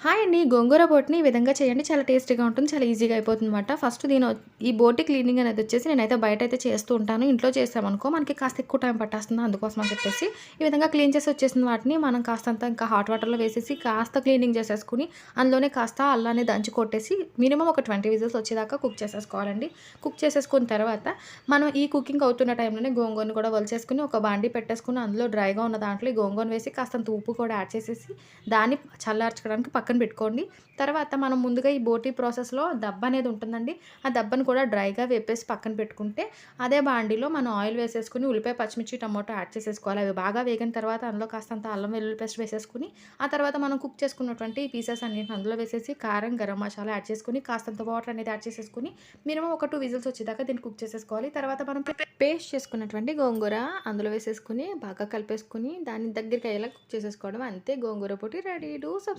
Hi అండి. గోంగూర బోట్‌ని ఈ విధంగా చేయండి. చాలా టేస్టీగా ఉంటుంది. చాలా ఈజీగా అయిపోతుందన్నమాట. ఫస్ట్ ఈ బోటి క్లీనింగ్ అనేది వచ్చేసి నేనైతే బయటైతే చేస్తూ ఉంటాను. ఇంట్లో చేసామనుకో మనకి కాస్త ఎక్కువ టైం పట్టేస్తుంది. అందుకోసం అని చెప్పేసి ఈ విధంగా క్లీన్ చేసి వచ్చేసిన వాటిని మనం కాస్తంత ఇంకా హాట్ వాటర్‌లో వేసేసి కాస్త క్లీనింగ్ చేసేసుకొని అందులోనే కాస్త అల్లాన్ని దంచి కొట్టేసి మినిమమ్ ఒక 20 విజిల్స్ వచ్చేదాకా కుక్ చేసేసుకోవాలండి. కుక్ చేసేసుకున్న తర్వాత మనం ఈ కుకింగ్ అవుతున్న టైంలోనే గోంగూరని కూడా ఒలిచేసుకొని ఒక బాండీ పెట్టేసుకొని అందులో డ్రైగా ఉన్న దాంట్లో ఈ గోంగూరను వేసి కాస్తంత ఉప్పు కూడా యాడ్ చేసేసి దాన్ని చల్లార్చుకోవడానికి పక్కన పెట్టుకోండి. తర్వాత మనం ముందుగా ఈ బోటీ ప్రాసెస్‌లో దబ్బనేది ఉంటుందండి. ఆ దబ్బను కూడా డ్రైగా వేపేసి పక్కన పెట్టుకుంటే, అదే బాండీలో మనం ఆయిల్ వేసేసుకొని ఉల్లిపాయ, పచ్చిమిర్చి, టమోటా యాడ్ చేసేసుకోవాలి. అవి బాగా వేగిన తర్వాత అందులో కాస్తంత అల్లం వెల్లుల్లి పేస్ట్ వేసేసుకొని, ఆ తర్వాత మనం కుక్ చేసుకున్నటువంటి ఈ పీసెస్ అన్నిటిని అందులో వేసేసి కారం, గరం మసాలా యాడ్ చేసుకొని, కాస్తంత వాటర్ అనేది యాడ్ చేసేసుకొని, మినిమమ్ ఒక 2 విజిల్స్ వచ్చేదాకా దీన్ని కుక్ చేసేసుకోవాలి. తర్వాత మనం పేస్ట్ చేసుకున్నటువంటి గోంగూర అందులో వేసేసుకొని, బాగా కలిపేసుకొని, దాన్ని దగ్గరికి అయ్యేలా కుక్ చేసేసుకోవడం. అంతే, గోంగూర పొడి రెడీ. Do subscribe.